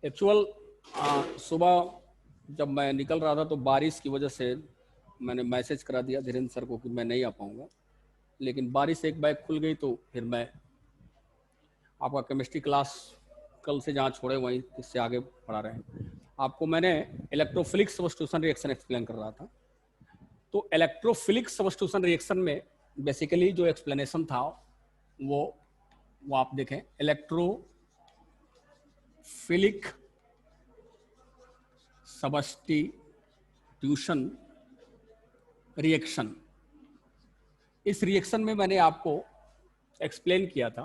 Actual सुबह जब मैं निकल रहा था तो बारिश की वजह से मैंने मैसेज करा दिया धीरेन्द्र सर को कि मैं नहीं आ पाऊँगा, लेकिन बारिश एक बैग खुल गई तो फिर मैं आपका केमिस्ट्री क्लास कल से जहाँ छोड़े वहीं इससे आगे पढ़ा रहे हैं। आपको मैंने इलेक्ट्रोफिलिक सब्स्टिट्यूशन रिएक्शन एक्सप्लेन कर रहा था। तो इलेक्ट्रोफिलिक सब्स्टिट्यूशन रिएक्शन में बेसिकली जो एक्सप्लेनेशन था वो आप देखें, इलेक्ट्रोफिलिक सब्स्टिट्यूशन रिएक्शन, इस रिएक्शन में मैंने आपको एक्सप्लेन किया था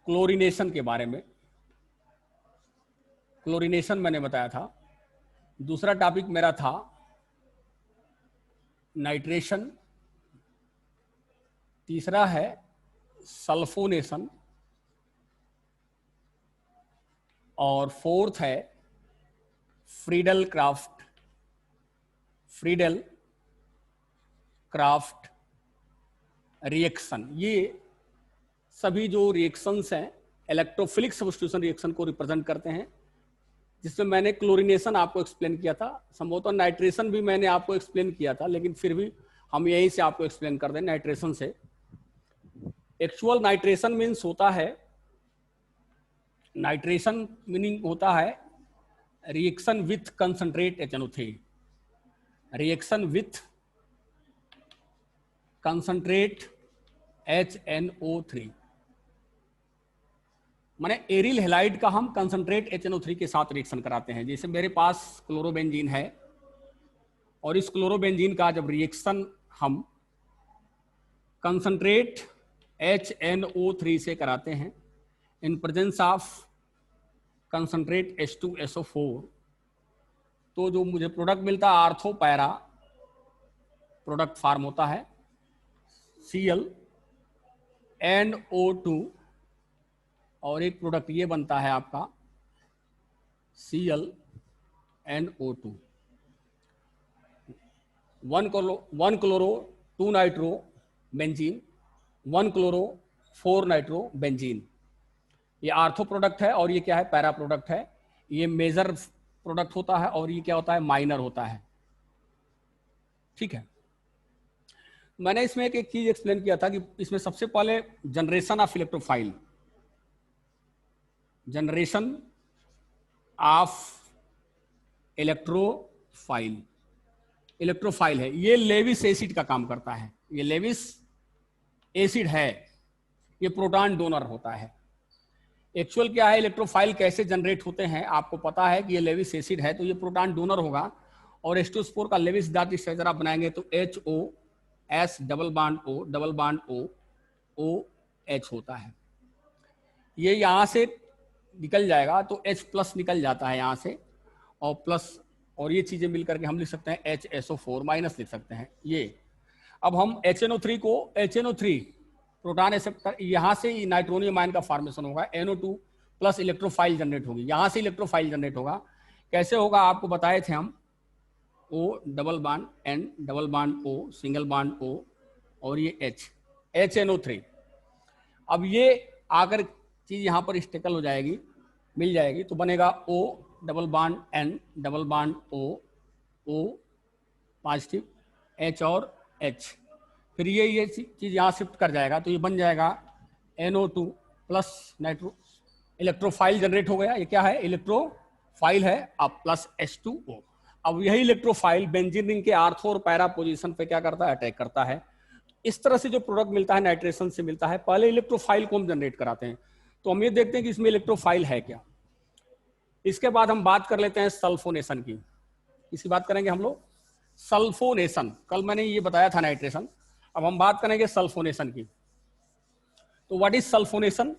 क्लोरीनेशन के बारे में। क्लोरीनेशन मैंने बताया था। दूसरा टॉपिक मेरा था नाइट्रेशन, तीसरा है सल्फोनेशन, और फोर्थ है फ्रीडल क्राफ्ट रिएक्शन। ये सभी जो रिएक्शंस हैं इलेक्ट्रोफिलिक सब्स्टिट्यूशन रिएक्शन को रिप्रेजेंट करते हैं, जिसमें मैंने क्लोरीनेशन आपको एक्सप्लेन किया था। संभवतः नाइट्रेशन भी मैंने आपको एक्सप्लेन किया था, लेकिन फिर भी हम यहीं से आपको एक्सप्लेन कर दें नाइट्रेशन से। एक्चुअल नाइट्रेशन मीन्स होता है, नाइट्रेशन मीनिंग होता है reaction with concentrate HNO3, reaction with concentrate HNO3, माने एरिल हैलाइड का हम कंसंट्रेट HNO3 के साथ रिएक्शन कराते हैं। जैसे मेरे पास क्लोरोबेंजीन है और इस क्लोरोबेंजीन का जब रिएक्शन हम कंसंट्रेट HNO3 से कराते हैं इन प्रेजेंस ऑफ कंसंट्रेट H2SO4, तो जो मुझे प्रोडक्ट मिलता है आर्थो पैरा प्रोडक्ट फॉर्म होता है ClNO2, और एक प्रोडक्ट ये बनता है आपका ClNO2, 1 chloro 2 nitro benzene, 1 chloro 4 nitro benzene. ये आर्थो प्रोडक्ट है और ये क्या है, पैरा प्रोडक्ट है। ये मेजर प्रोडक्ट होता है और ये क्या होता है, माइनर होता है। ठीक है, मैंने इसमें एक चीज एक्सप्लेन किया था कि इसमें सबसे पहले generation of electrophile, generation of electrophile है, ये लेविस एसिड का काम करता है। ये लेविस एसिड है, ये प्रोटॉन डोनर होता है। एक्चुअल क्या है, इलेक्ट्रोफाइल कैसे जनरेट होते हैं आपको पता है कि ये लेविस एसिड है तो ये प्रोटॉन डोनर होगा, और H2SO4 का लेविस डॉट स्ट्रक्चर आप बनाएंगे तो HOS double bond O OH होता है। ये यहाँ से निकल जाएगा तो H+ निकल जाता है यहाँ से, और प्लस, और ये चीजें मिलकर के हम लिख सकते हैं HSO4- लिख सकते हैं। ये अब हम HNO3 को HNO3 प्रोटॉन एक्सेप्टर, यहाँ से नाइट्रोनियम आयन का फॉर्मेशन होगा, NO2 प्लस इलेक्ट्रोफाइल जनरेट होगी, यहाँ से इलेक्ट्रोफाइल जनरेट होगा। कैसे होगा आपको बताए थे हम, O double bond N double bond O single bond O और ये H, HNO3। अब ये आकर चीज यहाँ पर स्टेकल हो जाएगी, मिल जाएगी, तो बनेगा O double bond N double bond O positive H और H। फिर ये चीज यहाँ शिफ्ट कर जाएगा तो ये बन जाएगा NO2 plus nitro, electrophile generate हो गया। ये क्या है, इलेक्ट्रोफाइल है, अब प्लस H2O। अब यही इलेक्ट्रोफाइल बेंजीन रिंग के आर्थो और पैरा पोजीशन पे क्या करता है, अटैक करता है। इस तरह से जो प्रोडक्ट मिलता है नाइट्रेशन से मिलता है। पहले इलेक्ट्रोफाइल को हम जनरेट कराते हैं, तो हम ये देखते हैं कि इसमें इलेक्ट्रोफाइल है क्या। इसके बाद हम बात कर लेते हैं सल्फोनेशन की। इसकी बात करेंगे हम लोग सल्फोनेशन। कल मैंने ये बताया था नाइट्रेशन, अब हम बात करेंगे सल्फोनेशन की। तो व्हाट इज सल्फोनेशन?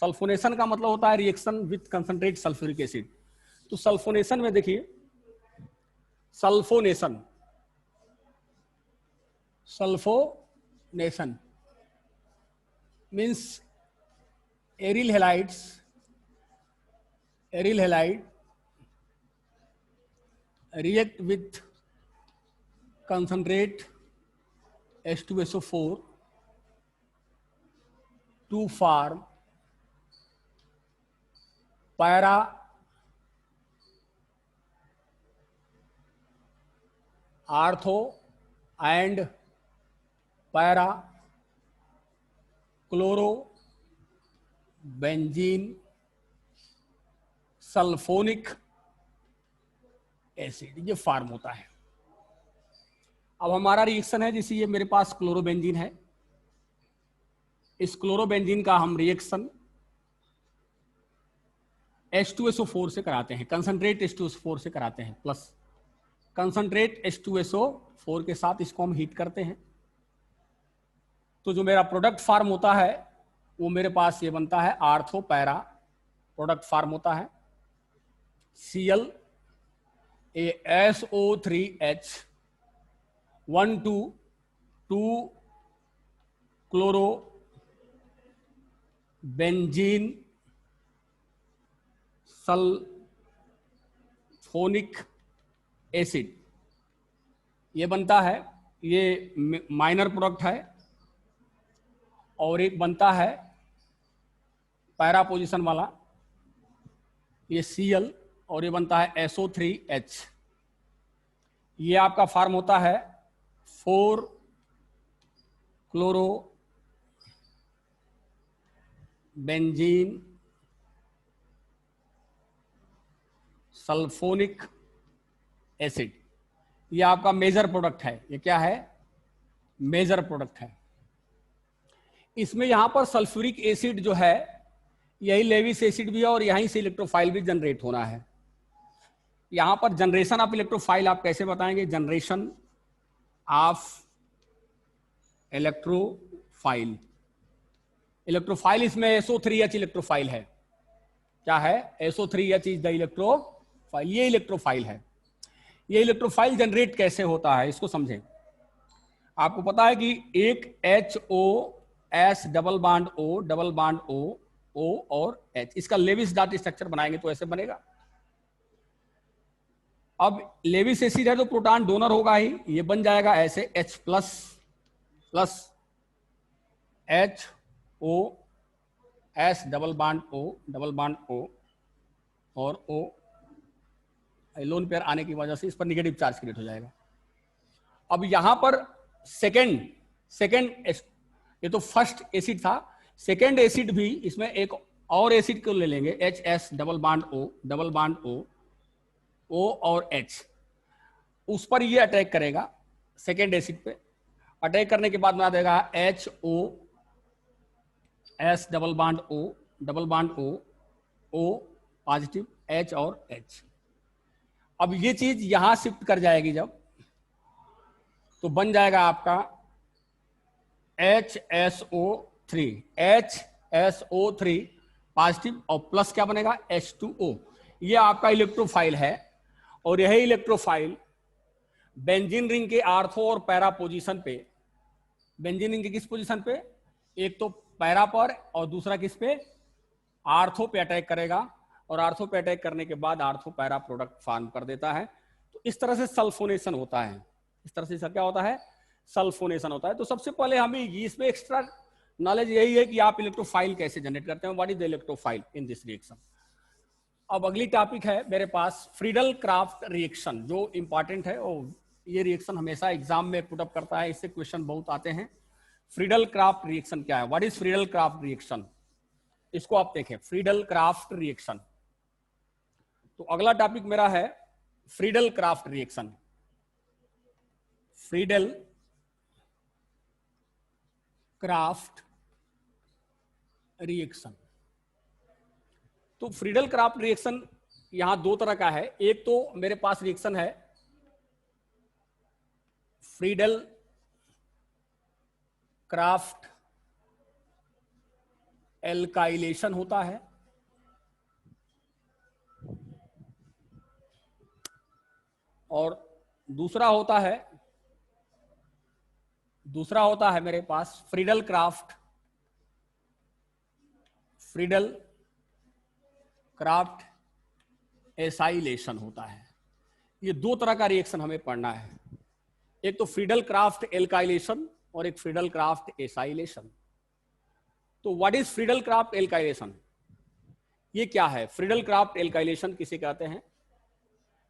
सल्फोनेशन का मतलब होता है reaction with concentrate sulphuric acid. तो सल्फोनेशन में देखिए, sulphonation means aryl halide react with concentrate H2SO4 to form para ortho and para chloro benzene sulphonic acid, ये फॉर्म होता है। अब हमारा रिएक्शन है, जैसे ये मेरे पास क्लोरोबेंजीन है, इस क्लोरोबेंजीन का हम रिएक्शन H2SO4 से कराते हैं, कंसंट्रेट H2SO4 से कराते हैं, प्लस कंसंट्रेट H2SO4 के साथ इसको हम हीट करते हैं। तो जो मेरा प्रोडक्ट फार्म होता है वो मेरे पास ये बनता है आर्थो पैरा प्रोडक्ट फार्म होता है Cl SO3H 1,2 chloro benzene sulphonic acid, ये बनता है, ये माइनर प्रोडक्ट है। और एक बनता है पैरा पोजीशन वाला, ये Cl, और ये बनता है SO3H। ये आपका फॉर्म होता है 4 क्लोरो बेंजीन सल्फोनिक एसिड। ये आपका मेजर प्रोडक्ट है। ये क्या है? मेजर प्रोडक्ट है। इसमें यहां पर सल्फ्यूरिक एसिड जो है यही लेविस एसिड भी है और यहीं से इलेक्ट्रोफाइल भी जनरेट होना है। यहां पर जनरेशन ऑफ इलेक्ट्रोफाइल आप कैसे बताएंगे? जनरेशन ऑफ इलेक्ट्रोफाइल, इलेक्ट्रोफाइल इसमें SO3H इलेक्ट्रोफाइल है। क्या है? SO3H is the electrophile. ये इलेक्ट्रोफाइल है। ये इलेक्ट्रोफाइल जनरेट कैसे होता है इसको समझें। आपको पता है कि एक HOS डबल बॉन्ड O और H, इसका लेविस डॉट स्ट्रक्चर बनाएंगे तो ऐसे बनेगा। अब लेविस एसिड है तो प्रोटॉन डोनर होगा ही, ये बन जाएगा ऐसे H plus HOS double bond O और O लोन पेयर आने की वजह से इस पर नेगेटिव चार्ज क्रिएट हो जाएगा। अब यहां पर सेकेंड ये तो फर्स्ट एसिड था, सेकेंड एसिड भी इसमें एक और एसिड को ले लेंगे HS डबल बॉन्ड O और H, उस पर ये अटैक करेगा। सेकेंड एसिड पे अटैक करने के बाद बना देगा HOS double bond O positive H और H। अब ये चीज यहां शिफ्ट कर जाएगी जब, तो बन जाएगा आपका HSO3 पॉजिटिव और प्लस क्या बनेगा? H2O। ये आपका इलेक्ट्रोफाइल है और यही इलेक्ट्रोफाइल बेंजीन रिंग के आर्थो और पैरा पोजीशन पे, बेंजीन रिंग के किस पोजीशन पे? एक तो पैरा पर और दूसरा किस पे? आर्थो पे अटैक करेगा और आर्थो पे अटैक करने के बाद आर्थो पैरा प्रोडक्ट फॉर्म कर देता है। तो इस तरह से सल्फोनेशन होता है। इस तरह से क्या होता है? सल्फोनेशन होता है। तो सबसे पहले हमें इसमें एक्स्ट्रा नॉलेज यही है कि आप इलेक्ट्रोफाइल कैसे जनरेट करते हैं, what is the electrophile in this reaction. अब अगली टॉपिक है मेरे पास फ्रीडल क्राफ्ट रिएक्शन, जो इंपॉर्टेंट है और ये रिएक्शन हमेशा एग्जाम में पुटअप करता है, इससे क्वेश्चन बहुत आते हैं। फ्रीडल क्राफ्ट रिएक्शन क्या है? What is Friedel craft reaction? इसको आप देखें, फ्रीडल क्राफ्ट रिएक्शन। तो अगला टॉपिक मेरा है Friedel craft reaction. Friedel craft reaction. तो फ्रीडल क्राफ्ट रिएक्शन यहां दो तरह का है। एक तो मेरे पास रिएक्शन है फ्रीडल क्राफ्ट एल्काइलेशन होता है, और दूसरा होता है मेरे पास फ्रीडल क्राफ्ट एसाइलेशन होता है। ये दो तरह का रिएक्शन हमें पढ़ना है, एक तो फ्रीडल क्राफ्ट एल्काइलेशन और एक फ्रीडल क्राफ्ट एसाइलेशन। तो what is Friedel craft alkylation? ये क्या है? फ्रीडल क्राफ्ट एल्काइलेशन किसे कहते हैं?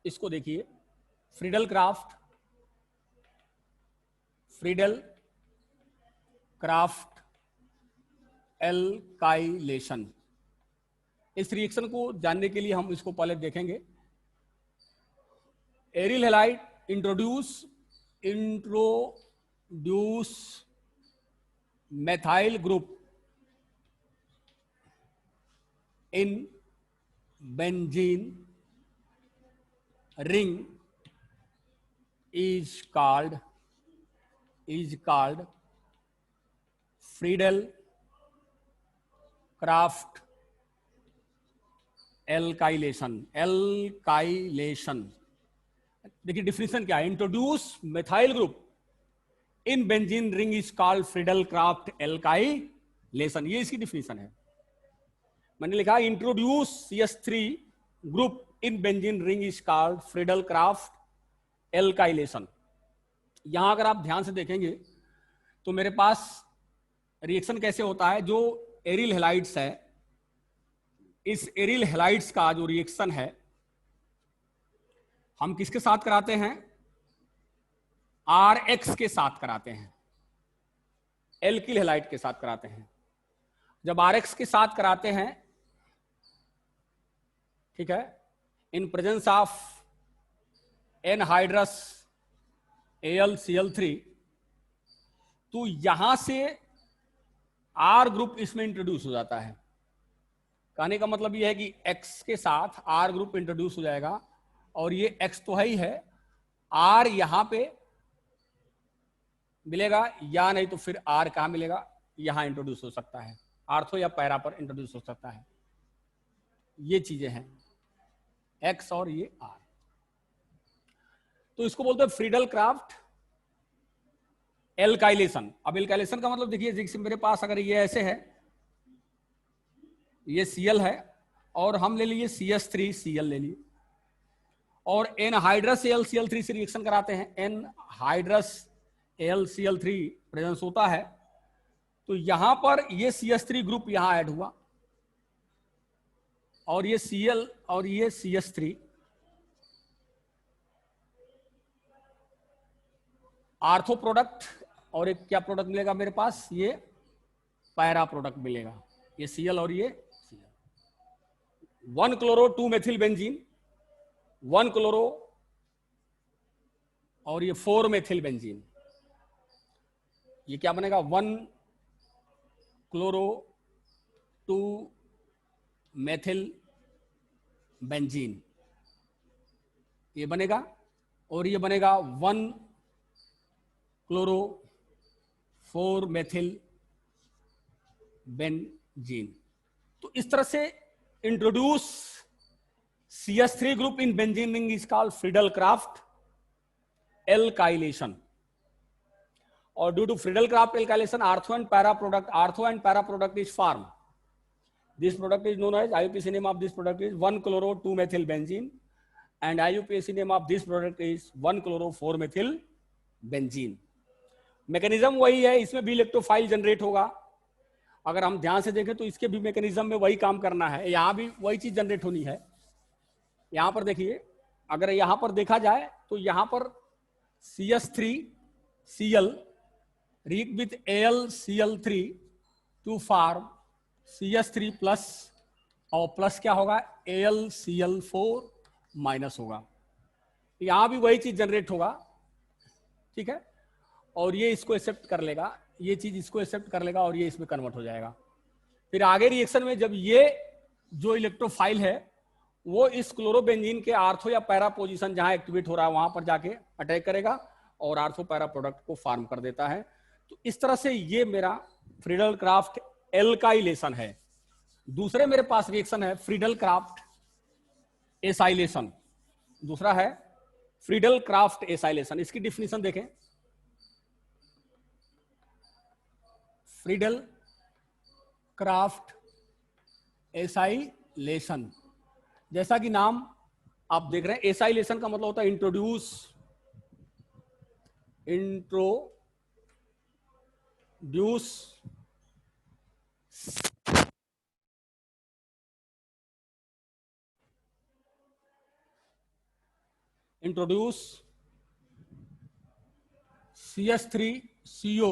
इसको देखिए, फ्रीडल क्राफ्ट एल्काइलेशन। इस रिएक्शन को जानने के लिए हम इसको पहले देखेंगे। Aryl halide introduce methyl group in benzene ring is called Friedel-Crafts alkylation. देखिए डिफिनेशन क्या है, introduce methyl group in benzene ring is called Friedel Crafts alkylation. ये इसकी डिफिनेशन है। मैंने लिखा introduce CS3 group in benzene ring is called Friedel Crafts alkylation. यहां अगर आप ध्यान से देखेंगे तो मेरे पास रिएक्शन कैसे होता है, जो एरिल हैलाइड्स है, इस एरिल हैलाइड्स का जो रिएक्शन है हम किसके साथ कराते हैं? RX के साथ कराते हैं, एल्किल हैलाइड के साथ कराते हैं। जब RX के साथ कराते हैं, ठीक है, इन प्रेजेंस ऑफ एनहाइड्रस AlCl3, तो यहां से R ग्रुप इसमें इंट्रोड्यूस हो जाता है। कहने का मतलब यह है कि X के साथ R ग्रुप इंट्रोड्यूस हो जाएगा, और ये X तो है ही है, R यहां पे मिलेगा, या नहीं तो फिर R कहां मिलेगा? यहां इंट्रोड्यूस हो सकता है, आर्थो या पैरा पर इंट्रोड्यूस हो सकता है। ये चीजें हैं X और ये R। तो इसको बोलते हैं फ्रीडल-क्राफ्ट एल्काइलेशन। अब एल्काइलेशन का मतलब देखिए, जैसे मेरे पास अगर ये ऐसे है, ये Cl है, और हम ले लिए CS3Cl ले लिए, और एनहाइड्रस AlCl3 से रिएक्शन कराते हैं, एनहाइड्रस AlCl3 प्रेजेंस होता है, तो यहां पर ये CS3 ग्रुप यहां ऐड हुआ, और ये Cl और ये CS3, आर्थो प्रोडक्ट, और एक क्या प्रोडक्ट मिलेगा मेरे पास? ये पैरा प्रोडक्ट मिलेगा, ये Cl और ये Cl। 1 chloro 2 methyl benzene, 1 chloro और ये 4 मेथिल बेंजीन, ये क्या बनेगा? 1 क्लोरो 2 मेथिल बेंजीन, ये बनेगा, और ये बनेगा 1 क्लोरो 4 मेथिल बेंजीन। तो इस तरह से introduce CS3 group in benzene ring is called Friedel Crafts alkylation. और due to Friedel Crafts alkylation, ortho and para product is form. This product is known as, IUPAC name of this product is 1 chloro 2 methyl benzene, and IUPAC name of this product is 1 chloro 4 methyl benzene। Mechanism वही है, इसमें भी electrophile generate होगा। अगर हम ध्यान से देखें तो इसके भी मैकेनिज्म में वही काम करना है, यहां भी वही चीज जनरेट होनी है। यहां पर देखिए, अगर यहां पर देखा जाए तो यहां पर CS3Cl react with AlCl3 to form CS3 plus, और प्लस क्या होगा? AlCl4 माइनस होगा। यहां भी वही चीज जनरेट होगा, ठीक है, और ये इसको एक्सेप्ट कर लेगा, ये चीज इसको एक्सेप्ट कर लेगा, और ये इसमें कन्वर्ट हो जाएगा। फिर आगे रिएक्शन में जब ये जो इलेक्ट्रोफाइल है वो इस क्लोरोबेंजीन के आर्थो या पैरा पोजीशन जहां एक्टिवेट हो रहा है वहां पर जाके अटैक करेगा, और आर्थो पैरा प्रोडक्ट को फॉर्म कर देता है। तो इस तरह से ये मेरा फ्रीडल-क्राफ्ट एल्काइलेशन है। दूसरे मेरे पास रिएक्शन है फ्रीडल-क्राफ्ट एसाइलेशन, दूसरा है फ्रीडल-क्राफ्ट एसाइलेशन। इसकी डिफिनेशन देखें, फ्रीडल-क्राफ्ट एसाइलेशन, जैसा कि नाम आप देख रहे हैं, एसाइलेशन का मतलब होता है introduce introduce CH3CO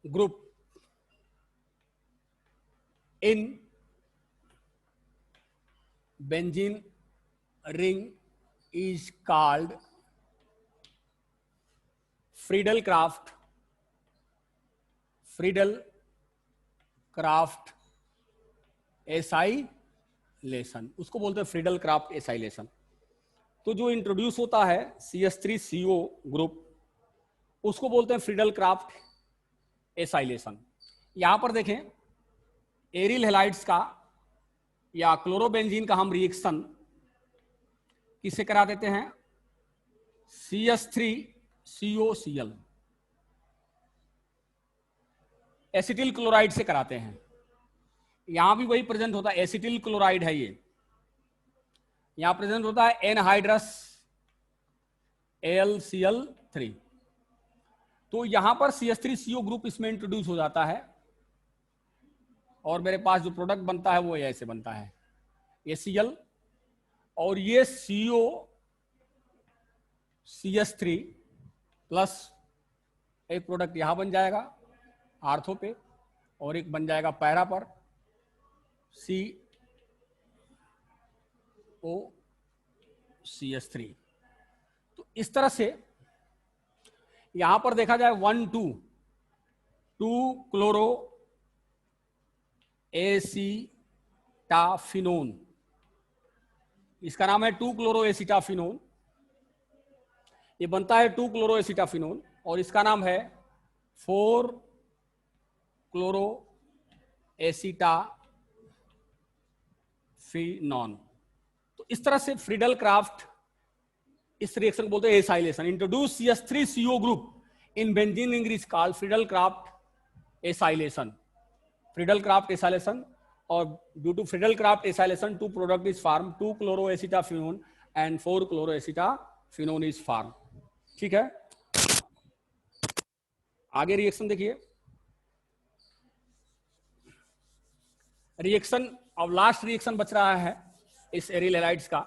group in benzene ring is called Friedel-Crafts acylation, उसको बोलते हैं फ्रीडल-क्राफ्ट एसाइलेशन। तो जो इंट्रोड्यूस होता है CH3CO ग्रुप, उसको बोलते हैं फ्रीडल-क्राफ्ट एसाइलेशन। यहां पर देखें, एरिल हैलाइड्स का या क्लोरोबेंजीन का हम रिएक्शन किससे करा देते हैं? CH3COCl एसिटिल क्लोराइड से कराते हैं। यहां भी वही प्रेजेंट होता है, एसिटिल क्लोराइड है ये, यहां प्रेजेंट होता है एनहाइड्रस AlCl3। तो यहां पर CH3CO ग्रुप इसमें इंट्रोड्यूस हो जाता है और मेरे पास जो प्रोडक्ट बनता है वो ऐसे बनता है, ये Cl और ये CO CH3 प्लस एक प्रोडक्ट यहां बन जाएगा आर्थो पे और एक बन जाएगा पैरा पर COCH3। तो इस तरह से यहां पर देखा जाए 1,2 क्लोरो एसीटाफिनोन, इसका नाम है 2 क्लोरो एसीटाफिनोन, ये बनता है 2 क्लोरो एसीटाफिनोन और इसका नाम है 4 क्लोरो एसीटाफिनॉन। तो इस तरह से फ्रीडल-क्राफ्ट इस रिएक्शन को बोलते हैं acylation. Introduce CH3CO group in benzene ring is called Friedel Crafts acylation. Friedel Crafts acylation, और due to Friedel Crafts acylation 2 product is form, 2 chloro acetophenone and 4 chloro acetophenone is form. ठीक है, आगे रिएक्शन देखिए। रिएक्शन, अब लास्ट रिएक्शन बच रहा है इस एरिल हैलाइड्स का,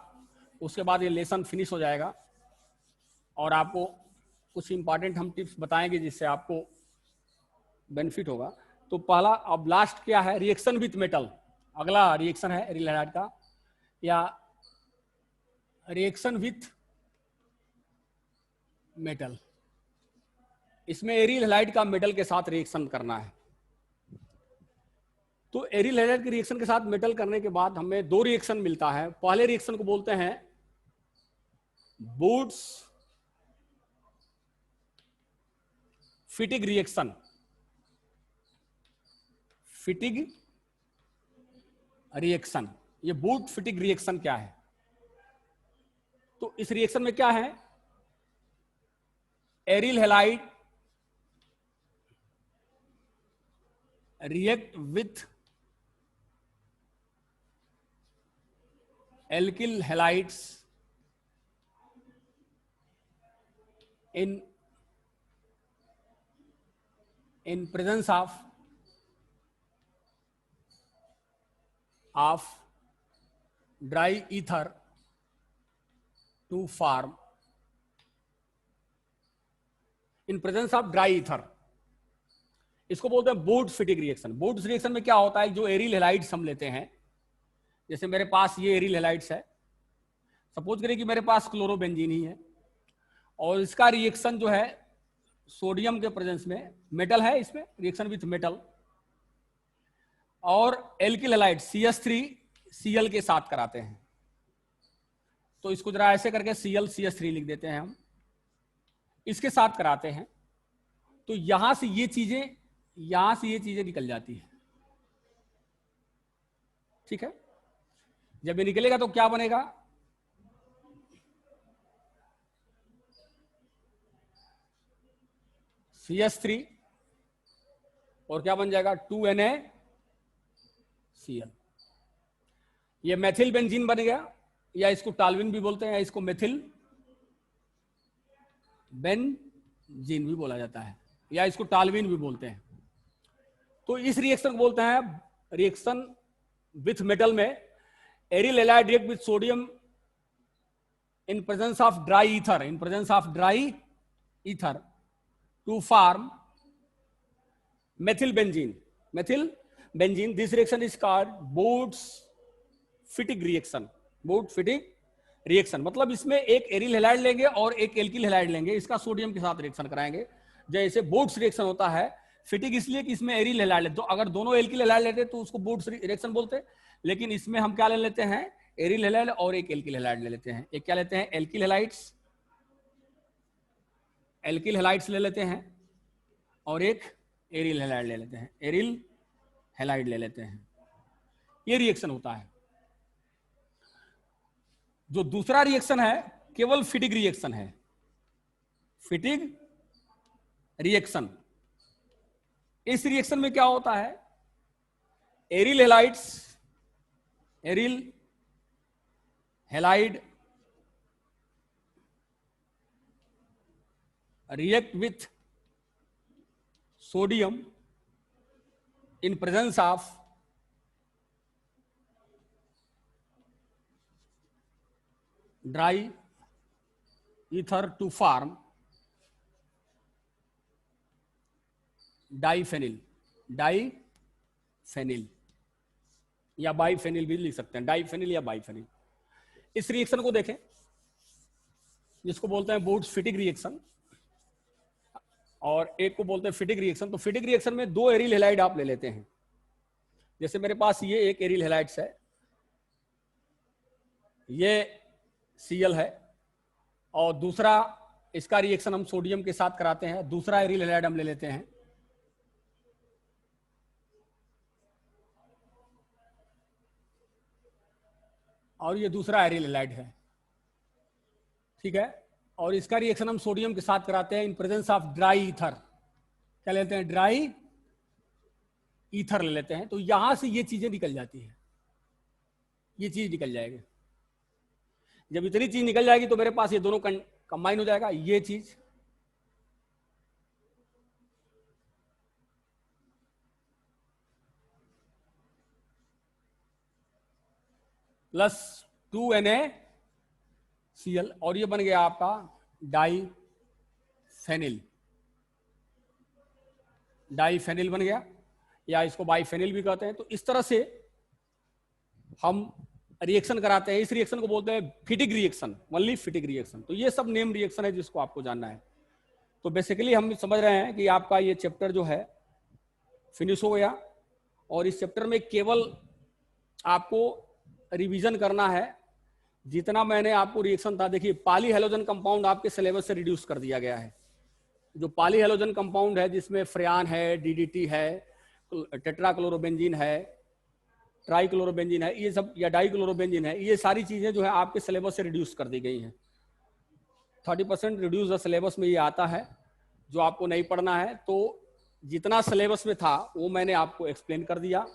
उसके बाद ये लेसन फिनिश हो जाएगा और आपको कुछ इंपॉर्टेंट हम टिप्स बताएंगे जिससे आपको बेनिफिट होगा। तो पहला, अब लास्ट क्या है? Reaction with metal. अगला रिएक्शन है एरिल हैलाइड का, या रिएक्शन विथ मेटल। इसमें एरिल हैलाइड का मेटल के साथ रिएक्शन करना है। तो एरिल हैलाइड के रिएक्शन के साथ मेटल करने के बाद हमें 2 रिएक्शन मिलता है। पहले रिएक्शन को बोलते हैं बूट्स फिटिग रिएक्शन। फिटिग रिएक्शन, ये बूट फिटिग रिएक्शन क्या है? तो इस रिएक्शन में क्या है? Aryl halide react with alkyl halides in presence of dry ether to form, in presence of dry ether, इसको बोलते हैं बूट फिटिग रिएक्शन। बूट रिएक्शन में क्या होता है? जो एरिल हैलाइड्स हम लेते हैं, जैसे मेरे पास ये एरिल हैलाइड्स है, सपोज करें कि मेरे पास क्लोरोबेंजीन ही है और इसका रिएक्शन जो है सोडियम के प्रेजेंस में, मेटल है इसमें, रिएक्शन विथ मेटल, और एल्किल हैलाइड CH3Cl के साथ कराते हैं। तो इसको जरा ऐसे करके Cl CH3 लिख देते हैं हम, इसके साथ कराते हैं। तो यहां से ये चीजें निकल जाती है। ठीक है, जब ये निकलेगा तो क्या बनेगा? CH3 और क्या बन जाएगा? 2NaCl। ये मेथिल बेंजीन बन गया, या इसको टालविन भी बोलते हैं, या इसको मेथिल बेंजीन भी बोला जाता है, या इसको टालविन भी बोलते हैं। तो इस रिएक्शन को बोलते हैं रिएक्शन विथ मेटल में aryl halide react with sodium in presence of dry ether to form methylbenzene. This reaction is called Bode-Fittig reaction. Bode-Fittig reaction मतलब इसमें एक एरिल हैलाइड लेंगे और एक एल्किल हैलाइड लेंगे, इसका सोडियम के साथ रिएक्शन कराएंगे। जैसे बोट्स रिएक्शन होता है, फिटिक इसलिए कि इसमें एरिल हैलाइड लेते, तो अगर दोनों एल्किल हैलाइड लेते तो उसको बोट्स रिएक्शन बोलते, लेकिन इसमें हम क्या ले लेते हैं, एरिल हैलाइड और एक एल्किल हैलाइड ले लेते हैं। एक क्या लेते हैं, एल्किल हैलाइड्स ले लेते हैं और एक एरिल हैलाइड ले लेते हैं, एरिल हैलाइड ले लेते हैं। ये रिएक्शन होता है। जो दूसरा रिएक्शन है केवल फिटिक रिएक्शन है, फिटिक रिएक्शन। इस रिएक्शन में क्या होता है, aryl halide react with sodium in presence of dry ether to form diphenyl या बाइफेनिल भी लिख सकते हैं, डाइफेनिल या बाइफेनिल। इस रिएक्शन को देखें जिसको बोलते हैं बोट्स-फिटिग रिएक्शन, और एक को बोलते हैं फिटिक रिएक्शन। तो फिटिक रिएक्शन में दो एरिल हैलाइड आप ले लेते हैं। जैसे मेरे पास ये एक एरिल हैलाइड्स है, ये Cl है, और दूसरा इसका रिएक्शन हम सोडियम के साथ कराते हैं। दूसरा एरिल हैलाइड हम ले लेते हैं, और ये दूसरा एरिल हैलाइड है, ठीक है। और इसका रिएक्शन हम सोडियम के साथ कराते हैं इन प्रेजेंस ऑफ ड्राई ईथर। क्या लेते हैं, ड्राई ईथर ले लेते हैं। तो यहां से ये चीजें निकल जाती है, ये चीज निकल जाएगी। जब इतनी चीज निकल जाएगी तो मेरे पास ये दोनों कंबाइन हो जाएगा, ये चीज प्लस 2NaCl, और ये बन गया आपका डाइफेनिल बन गया, या इसको बाइफेनिल भी कहते हैं। तो इस तरह से हम रिएक्शन कराते हैं। इस रिएक्शन को बोलते हैं फिटिक रिएक्शन, ओनली फिटिक रिएक्शन। तो ये सब नेम रिएक्शन है जिसको आपको जानना है। तो बेसिकली हम समझ रहे हैं कि आपका ये चैप्टर जो है फिनिश हो गया, और इस चैप्टर में केवल आपको रिवीजन करना है जितना मैंने आपको रिएक्शन था। देखिए पॉली हैलोजन कंपाउंड आपके सिलेबस से रिड्यूस कर दिया गया है। जो पॉली हैलोजन कंपाउंड है जिसमें फ्रेयान है, डीडीटी है, टेट्राक्लोरोबेंजीन है, ट्राइक्लोरोबेंजीन है, ये सब, या डाइक्लोरोबेंजीन है, ये सारी चीजें जो है आपके सिलेबस से रिड्यूस कर दी गई हैं। 30% रिड्यूस द सिलेबस में ये आता है जो आपको नहीं पढ़ना है। तो जितना सिलेबस में था वो मैंने आपको एक्सप्लेन कर दिया।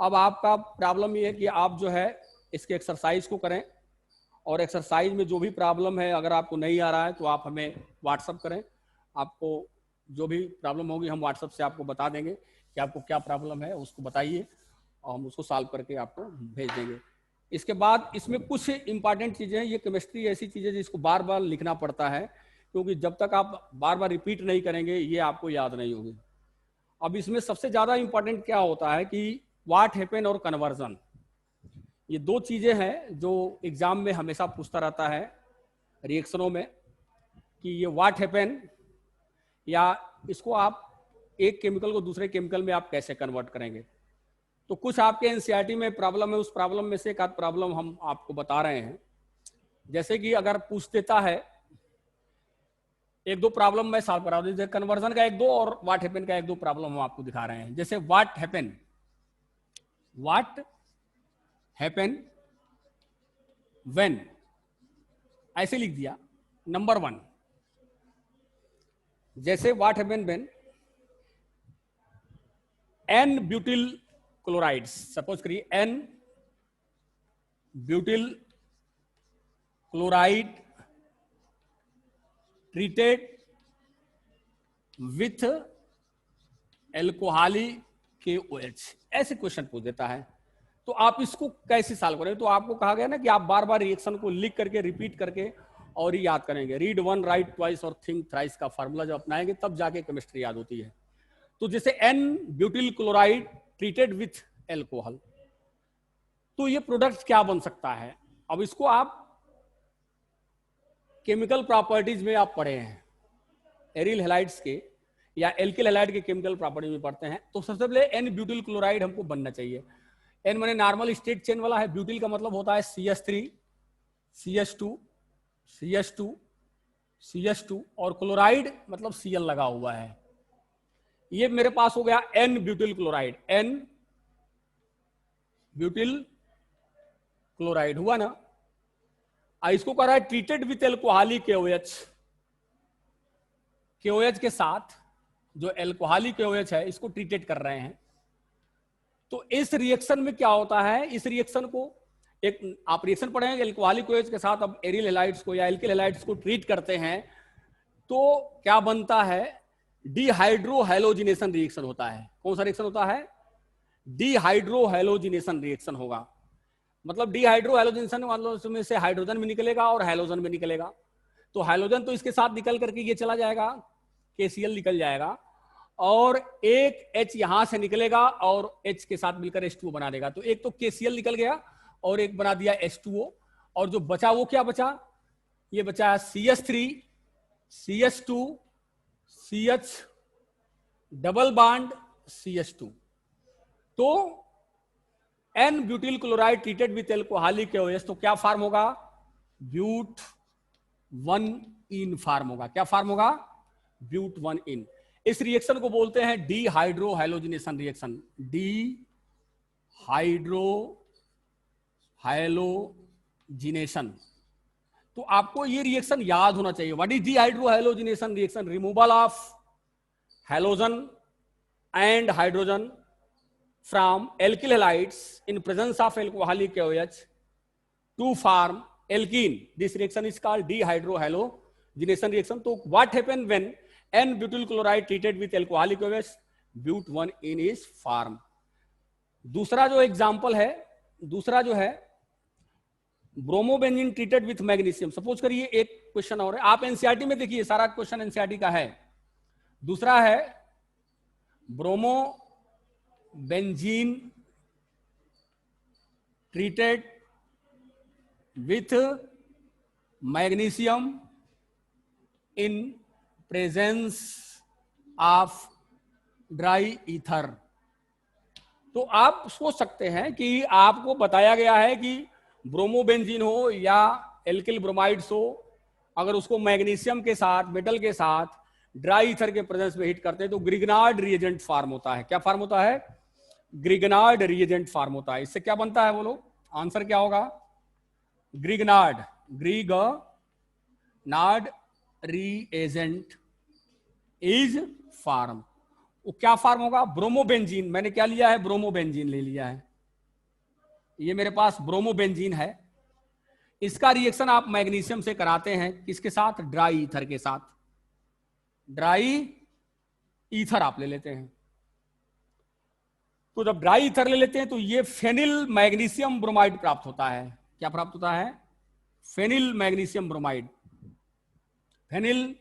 अब आपका प्रॉब्लम ये है कि आप जो है इसके एक्सरसाइज को करें, और एक्सरसाइज में जो भी प्रॉब्लम है अगर आपको नहीं आ रहा है तो आप हमें व्हाट्सअप करें। आपको जो भी प्रॉब्लम होगी हम व्हाट्सअप से आपको बता देंगे कि आपको क्या प्रॉब्लम है, उसको बताइए और हम उसको सॉल्व करके आपको भेज देंगे। इसके बाद इसमें कुछ इंपॉर्टेंट चीज़ें हैं। ये केमिस्ट्री ऐसी चीज़ है जिसको बार बार लिखना पड़ता है, क्योंकि जब तक आप बार बार रिपीट नहीं करेंगे ये आपको याद नहीं होगी। अब इसमें सबसे ज़्यादा इंपॉर्टेंट क्या होता है कि व्हाट हैपन और कन्वर्जन, ये दो चीजें हैं जो एग्जाम में हमेशा पूछता रहता है रिएक्शनों में, कि ये व्हाट हैपन, या इसको आप एक केमिकल को दूसरे केमिकल में आप कैसे कन्वर्ट करेंगे। तो कुछ आपके एनसीईआरटी में प्रॉब्लम है, उस प्रॉब्लम में से एक आध प्रॉब्लम हम आपको बता रहे हैं। जैसे कि अगर पूछ देता है, एक दो प्रॉब्लम मैं सॉल्व करा दूं, कन्वर्जन का एक दो और व्हाट हैपन का एक दो प्रॉब्लम हम आपको दिखा रहे हैं। जैसे व्हाट हैपन व्हेन, ऐसे लिख दिया। नंबर 1, जैसे what happen when n butyl chlorides, suppose करिए n butyl chloride treated with alcoholic KOH, ऐसे क्वेश्चन पूछ देता है। तो आप इसको कैसे सॉल्व करेंगे? तो आपको कहा गया ना कि आप बार बार रिएक्शन को लिख करके रिपीट करके और ही याद करेंगे। रीड वन, राइट ट्वाइस और थिंक थ्राइस का फॉर्मूला जब अपनाएंगे तब जाके केमिस्ट्री याद होती है। तो जैसे n butyl chloride treated with alcohol, तो ये प्रोडक्ट क्या बन सकता है? अब इसको आप केमिकल प्रॉपर्टीज में आप पढ़े हैं, एरिल हैलाइड्स के या एल्किल हैलाइड के केमिकल प्रॉपर्टीज में पढ़ते हैं। तो सबसे पहले एन ब्यूटिल क्लोराइड हमको बनना चाहिए। एन माने नॉर्मल स्टेट चेन वाला है, ब्यूटिल का मतलब होता है CH3 CH2 CH2 CH2 और क्लोराइड मतलब Cl लगा हुआ है। ये मेरे पास हो गया n butyl chloride, n butyl chloride हुआ ना। इसको कर रहा है ट्रीटेड विथ एल्कोहलिक KOH के साथ, जो एल्कोहलिक KOH है इसको ट्रीटेड कर रहे हैं। तो इस रिएक्शन में क्या होता है, इस रिएक्शन को एक आप रिएक्शन पढ़ेंगे एल्कोहलिक KOH के साथ अब एरिल हैलाइड्स को या एल्किल हैलाइड्स को ट्रीट करते हैं तो क्या बनता है, डिहाइड्रोहैलोजिनेशन रिएक्शन होता है। कौन सा रिएक्शन होता है? डिहाइड्रोहैलोजिनेशन रिएक्शन होगा। मतलब डिहाइड्रोहैलोजिनेशन मतलब उसमें से हाइड्रोजन भी निकलेगा और हैलोजन भी निकलेगा। तो हैलोजन तो इसके साथ निकल करके ये चला जाएगा, KCl निकल जाएगा और एक H यहां से निकलेगा और H के साथ मिलकर H2O बना देगा। तो एक तो KCl निकल गया और एक बना दिया H2O, और जो बचा वो क्या बचा? ये बचा CH3 CH2 CH double bond CH2। तो n butyl chloride treated with alcoholic KOH, तो क्या फार्म होगा? ब्यूट 1 इन फार्म होगा। क्या फार्म होगा? ब्यूट 1 इन। इस रिएक्शन को बोलते हैं डिहाइड्रोहैलोजिनेशन रिएक्शन, डिहाइड्रोहैलोजिनेशन। तो आपको ये रिएक्शन याद होना चाहिए। What is dehydrohalogenation reaction? Removal of halogen and hydrogen from alkyl halides in presence of alcoholic KOH to form alkene. This reaction is called dehydrohalogenation reaction. So what happens when N-butyl chloride treated with alcoholic KOH? But 1-ene is formed. दूसरा जो example है, दूसरा जो है bromobenzene treated with magnesium. Suppose करिए एक question और है, आप एनसीईआरटी में देखिए सारा क्वेश्चन एनसीईआरटी का है। दूसरा है bromobenzene treated with magnesium in presence of dry ether. तो आप सोच सकते हैं कि आपको बताया गया है कि ब्रोमोबेंजीन हो या एल्किल ब्रोमाइड्स हो, अगर उसको मैग्नीशियम के साथ, मेटल के साथ ड्राई ईथर के प्रेजेंस में हीट करते हैं तो ग्रिगनार्ड रिएजेंट फॉर्म होता है। क्या फॉर्म होता है? ग्रिगनार्ड रिएजेंट फॉर्म होता है। इससे क्या बनता है बोलो? आंसर क्या होगा? Grignard, Grignard reagent is form. वो क्या फॉर्म होगा? ब्रोमोबेंजीन। मैंने क्या लिया है? ब्रोमोबेंजीन ले लिया है। ये मेरे पास ब्रोमोबेंजीन है। इसका रिएक्शन आप मैग्नीशियम से कराते हैं, किसके साथ? ड्राई ईथर के साथ। ड्राई ईथर आप ले लेते हैं। तो जब ड्राई ईथर ले लेते हैं तो ये फेनिल मैग्नीशियम ब्रोमाइड प्राप्त होता है। क्या प्राप्त होता है? Phenyl magnesium bromide, phenyl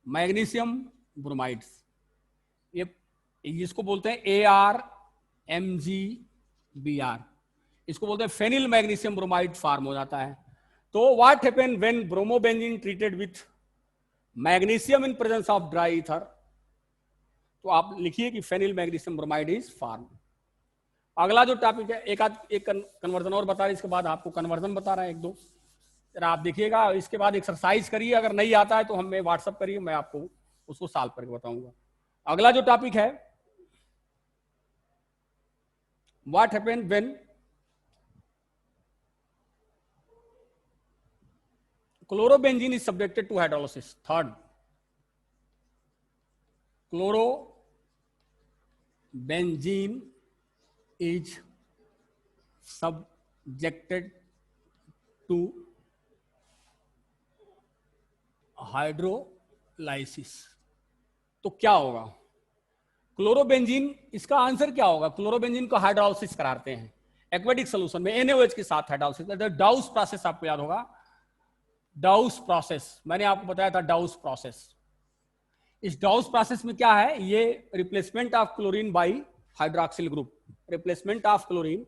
magnesium bromides. ये इसको बोलते हैं ArMgBr। इसको बोलते हैं फेनिल मैग्नीशियम ब्रोमाइड फॉर्म हो जाता है। तो what happen when bromobenzene treated with magnesium in presence of dry ether? तो आप लिखिए कि phenyl magnesium bromide is form. अगला जो टॉपिक है, एक कन्वर्जन और बता रहे, इसके बाद आपको कन्वर्जन बता रहे हैं एक दो, जरा आप देखिएगा। इसके बाद एक्सरसाइज करिए, अगर नहीं आता है तो हमें व्हाट्सअप करिए, मैं आपको उसको सॉल्व करके बताऊंगा। अगला जो टॉपिक है, what happened when chlorobenzene is subjected to hydrolysis. Third, chlorobenzene is subjected to hydrolysis. तो क्या होगा? क्लोरोबेंजीन, इसका आंसर क्या होगा? क्लोरोबेंजीन को हाइड्रोलाइसिस कराते हैं। एक्वेटिक सोल्यूशन में NaOH के साथ हाइड्रोलिसिस, डाउस प्रोसेस आपको याद होगा, डाउस प्रोसेस मैंने आपको बताया था, डाउस प्रोसेस। इस डाउस प्रोसेस में क्या है, ये replacement of chlorine by hydroxyl group, replacement of chlorine,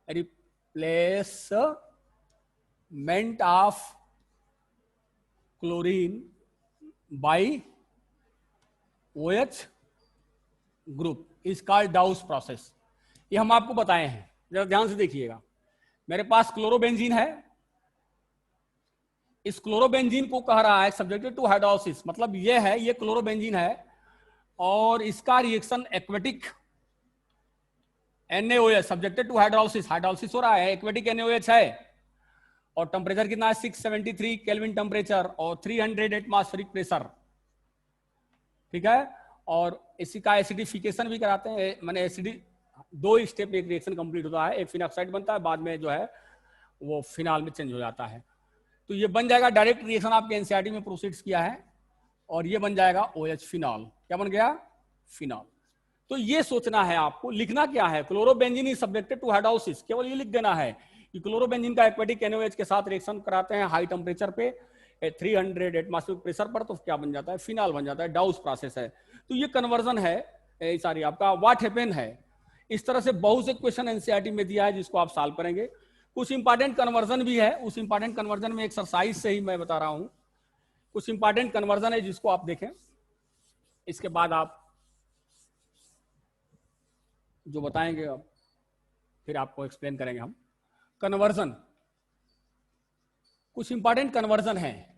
replacement of chlorine by OH group is called डाउस process. ये हम आपको बताए हैं, जरा ध्यान से देखिएगा। मेरे पास क्लोरोबेंजीन है, इस क्लोरोबेंजीन को कह रहा है सब्जेक्टेड टू हाइड्रोलिसिस, मतलब ये है, ये क्लोरोबेंजीन है और इसका reaction aquatic NaOH subjected to hydrolysis, hydrolysis हो रहा है, एक्वेटिक NaOH है और टेम्परेचर कितना है 673 केल्विन टेम्परेचर और 300 एटमॉस्फेरिक प्रेशर, ठीक है। और इसी का एसिडिफिकेशन भी कराते हैं, मैंने एसिडी 2 स्टेप में एक रिएक्शन कंप्लीट होता है, एक फिनॉक्साइड बनता है, बाद में जो है वो फिनाल में चेंज हो जाता है। तो ये बन जाएगा, डायरेक्ट रिएक्शन आपके एनसीईआरटी में प्रोसीड्स किया है और ये बन जाएगा OH फिनॉल। क्या बन गया? फिनॉल। तो ये सोचना है आपको, लिखना क्या है, chlorobenzene is subjected to hydrolysis, केवल ये लिख देना है कि क्लोरोबेंजीन का एक्वेटिक NaOH के साथ रिएक्शन कराते हैं हाई टेम्परेचर पे 300 एटमॉस्फेरिक प्रेशर पर, तो क्या बन जाता है? फिनॉल बन जाता है, डाउस प्रोसेस है। तो ये कन्वर्जन है, सॉरी आपका व्हाट हैपेन है। इस तरह से बहुत से क्वेश्चन एनसीईआरटी में दिया है जिसको आप सॉल्व करेंगे। कुछ इंपॉर्टेंट कन्वर्जन भी है, उस इंपॉर्टेंट कन्वर्जन में एक्सरसाइज से ही मैं बता रहा हूं, कुछ इंपॉर्टेंट कन्वर्जन है जिसको आप देखें, इसके बाद आप जो बताएंगे अब फिर आपको एक्सप्लेन करेंगे हम। कन्वर्जन, कुछ इंपॉर्टेंट कन्वर्जन है,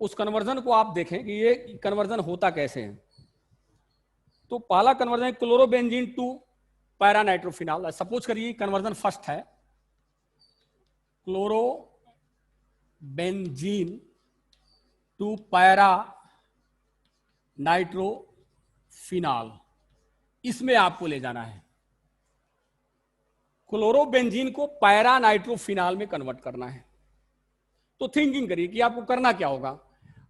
उस कन्वर्जन को आप देखें कि ये कन्वर्जन होता कैसे है। तो पहला कन्वर्जन है क्लोरोबेंजीन टू पैरानाइट्रोफिनॉल। सपोज करिए कन्वर्जन फर्स्ट है क्लोरोबेंजीन टू पैरा नाइट्रोफिनॉल, इसमें आपको ले जाना है, क्लोरोबेंजीन को पैरा नाइट्रोफिनॉल में कन्वर्ट करना है। तो थिंकिंग करिए कि आपको करना क्या होगा।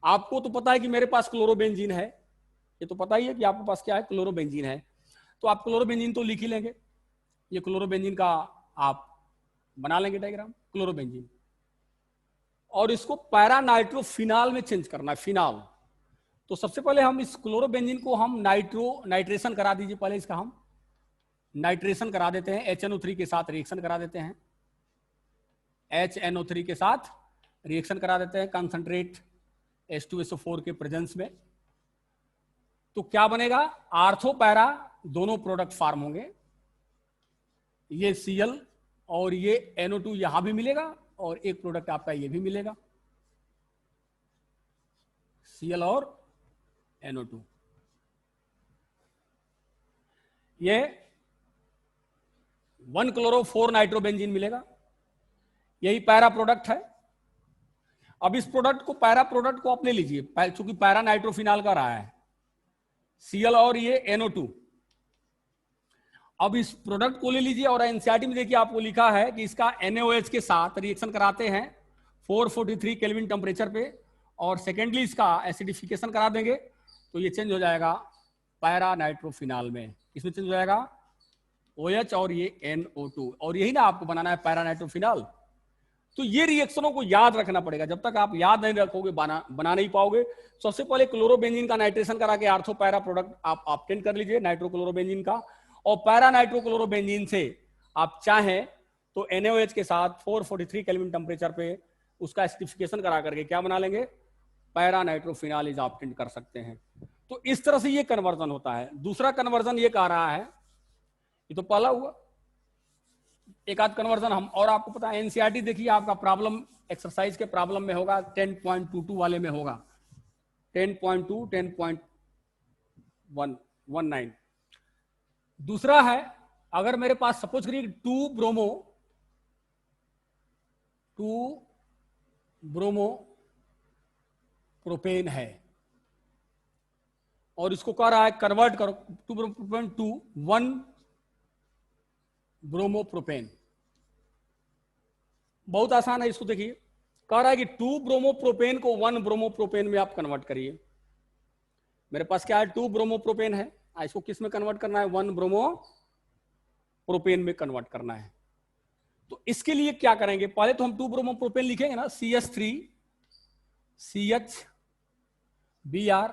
आपको तो पता है कि मेरे पास क्लोरोबेंजीन है, ये तो पता ही है कि आपके पास क्या है, क्लोरोबेंजीन है। तो आप क्लोरोबेंजीन तो लिख ही लेंगे, ये क्लोरोबेंजीन का आप बना लेंगे डायग्राम, क्लोरोबेंजीन, और इसको पैरा नाइट्रोफिनॉल में चेंज करना है, फिनॉल। तो सबसे पहले हम इस क्लोरोबेंजीन को हम नाइट्रेशन करा दीजिए, पहले इसका हम नाइट्रेशन करा देते हैं, HNO3 के साथ रिएक्शन करा देते हैं, HNO3 के साथ रिएक्शन करा देते हैं कंसंट्रेट H2SO4 के प्रेजेंस में। तो क्या बनेगा, आर्थो पैरा दोनों प्रोडक्ट फॉर्म होंगे, ये Cl और ये NO2 यहां भी मिलेगा और एक प्रोडक्ट आपका ये भी मिलेगा, Cl और NO2। ये 1-क्लोरो-4 नाइट्रोबेंजीन मिलेगा, यही पैरा प्रोडक्ट है। अब इस प्रोडक्ट को, पैरा प्रोडक्ट को आप ले लीजिए, चूंकि पैरा नाइट्रोफिनॉल का रहा है, Cl और ये NO2। अब इस प्रोडक्ट को ले लीजिए और एनसीईआरटी में देखिए आपको लिखा है कि इसका NaOH के साथ रिएक्शन कराते हैं 443 केल्विन टेम्परेचर पे, और सेकेंडली इसका एसिडिफिकेशन करा देंगे तो ये चेंज हो जाएगा पैरा नाइट्रोफिनॉल में। इसमें चेंज हो जाएगा OH और ये NO2, और यही ना आपको बनाना है पैरा नाइट्रोफिनॉल। तो ये रिएक्शनों को याद रखना पड़ेगा, जब तक आप याद नहीं रखोगे बना नहीं पाओगे। सबसे पहले क्लोरोबेंजीन का नाइट्रेशन करा के आर्थो पैरा प्रोडक्ट आप ऑब्टेन कर लीजिए नाइट्रोक्लोरोबेंजीन का, और पैरा नाइट्रोक्लोरोबेंजीन से आप चाहें तो NaOH के साथ 443 केल्विन टेम्परेचर पे उसका एसिडिफिकेशन करा करके क्या बना लेंगे, पैरा नाइट्रोफिनॉल इज ऑब्टेन कर सकते हैं। तो इस तरह से ये कन्वर्जन होता है। दूसरा कन्वर्जन ये कह रहा है, ये तो पहला हुआ, एक आध कन्वर्जन हम और आपको पता है, एनसीईआरटी देखिए आपका प्रॉब्लम एक्सरसाइज के प्रॉब्लम में होगा 10.22 वाले में होगा, 10.2 10.19। दूसरा है, अगर मेरे पास सपोज करिए 2 ब्रोमो प्रोपेन है और इसको कह रहा है कन्वर्ट करो 2 ब्रोमोप्रोपेन टू 1 ब्रोमोप्रोपेन। बहुत आसान है, इसको देखिए, कह रहा है कि 2 ब्रोमोप्रोपेन को 1 ब्रोमोप्रोपेन में आप कन्वर्ट करिए। मेरे पास क्या है, 2 ब्रोमोप्रोपेन है, इसको किस में कन्वर्ट करना है, 1 प्रोपेन में कन्वर्ट करना है। तो इसके लिए क्या करेंगे, पहले तो हम 2 ब्रोमो प्रोपेन लिखेंगे ना, CH3 CH Br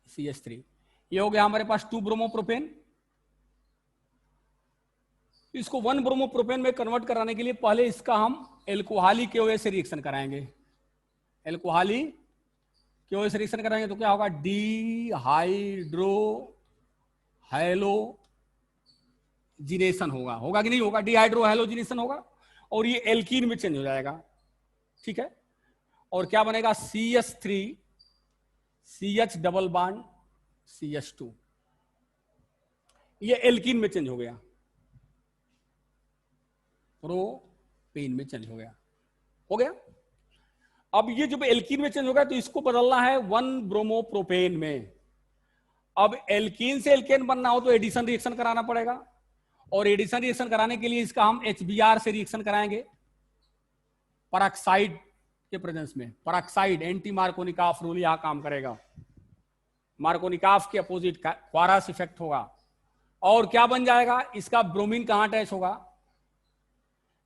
CH3, ये हो गया हमारे पास 2 ब्रोमो प्रोपेन। इसको 1 ब्रोमो प्रोपेन में कन्वर्ट कराने के लिए पहले इसका हम एल्कोहली KOH से रिएक्शन कराएंगे। एल्कोहली KOH से रिएक्शन कराएंगे तो क्या होगा, डिहाइड्रो हैलोजिनेशन होगा कि नहीं होगा, डिहाइड्रो हैलोजिनेशन होगा, और ये एल्कीन में चेंज हो जाएगा। ठीक है, और क्या बनेगा, CH3 CH double bond CH2, ये एल्कीन में चेंज हो गया, प्रोपेन में चेंज हो गया। अब ये जब एल्कीन में चेंज हो गया तो इसको बदलना है 1 ब्रोमो प्रोपेन में। अब एल्कीन से एल्केन बनना हो तो एडिशन रिएक्शन कराना पड़ेगा, और एडिशन रिएक्शन कराने के लिए इसका हम HBr से रिएक्शन कराएंगे परऑक्साइड के प्रेजेंस में। परऑक्साइड एंटी मार्कोनिकॉफ रूल यहां काम करेगा, मार्कोनिकॉफ के अपोजिट क्वारस इफेक्ट होगा, और क्या बन जाएगा, इसका ब्रोमीन कहां अटैच होगा,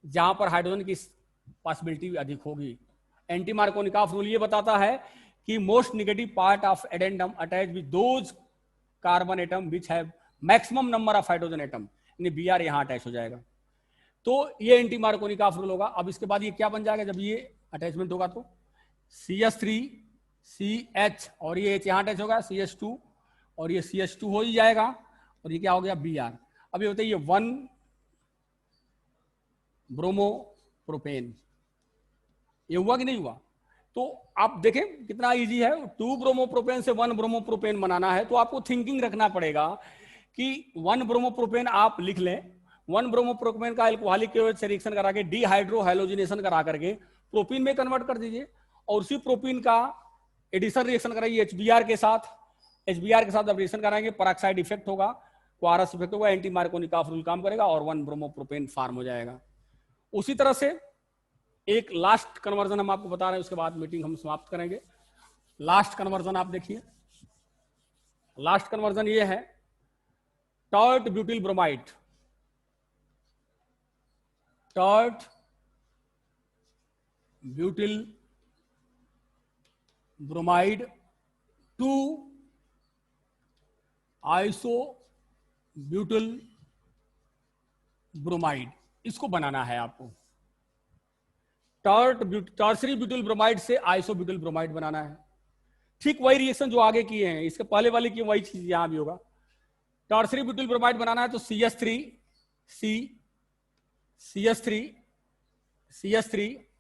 जहां पर हाइड्रोजन की पॉसिबिलिटी अधिक होगी। एंटी मार्कोनिकॉफ रूल ये बताता है कि most negative part of addendum attach with those carbon atom which have maximum number of hydrogen atom, यानी Br यहां अटैच हो जाएगा। तो ये एंटी मार्कोनिकॉफ रूल होगा। अब इसके बाद ये क्या बन जाएगा, जब ये अटैचमेंट होगा तो CH3 CH, और ये H यहां अटैच होगा CH2, और ये CH2 हो ही जाएगा, और ये क्या हो गया Br। अब ये बताइए 1 ब्रोमो प्रोपेन, ये हुआ कि नहीं हुआ। तो आप देखें कितना इजी है, 2 ब्रोमो प्रोपेन से 1 ब्रोमो प्रोपेन बनाना है, तो आपको थिंकिंग रखना पड़ेगा कि 1 ब्रोमो प्रोपेन आप लिख लें, 1 ब्रोमो प्रोपेन का एल्कोहलिक KOH से रिएक्शन करा के डिहाइड्रो हैलोजिनेशन करा करके प्रोपीन में कन्वर्ट कर दीजिए, और उसी प्रोपीन का एडिशन रिएक्शन कराइए HBr के साथ। HBr के साथ जब रिएक्शन कराएंगे परऑक्साइड इफेक्ट होगा, क्वारस इफेक्ट होगा, एंटी मार्कोनिकॉफ रूल काम करेगा, और 1 ब्रोमो प्रोपेन फॉर्म हो जाएगा। उसी तरह से एक लास्ट कन्वर्जन हम आपको बता रहे हैं, उसके बाद मीटिंग हम समाप्त करेंगे। लास्ट कन्वर्जन आप देखिए, लास्ट कन्वर्जन ये है tert butyl bromide, tert butyl bromide to isobutyl bromide, इसको बनाना है आपको। टर्सरी ब्यूटिल ब्रोमाइड से आइसो ब्यूटिल ब्रोमाइड बनाना है। ठीक वही रिएक्शन जो आगे किए हैं, इसके पहले वाले की वही चीज यहां भी होगा। टर्सरी ब्यूटिल ब्रोमाइड बनाना है तो CH3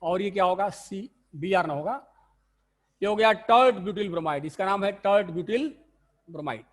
और ये क्या होगा, Br ना होगा, ये हो गया टर्ट ब्यूटिल ब्रोमाइड, इसका नाम है टर्ट ब्यूटिल ब्रोमाइड।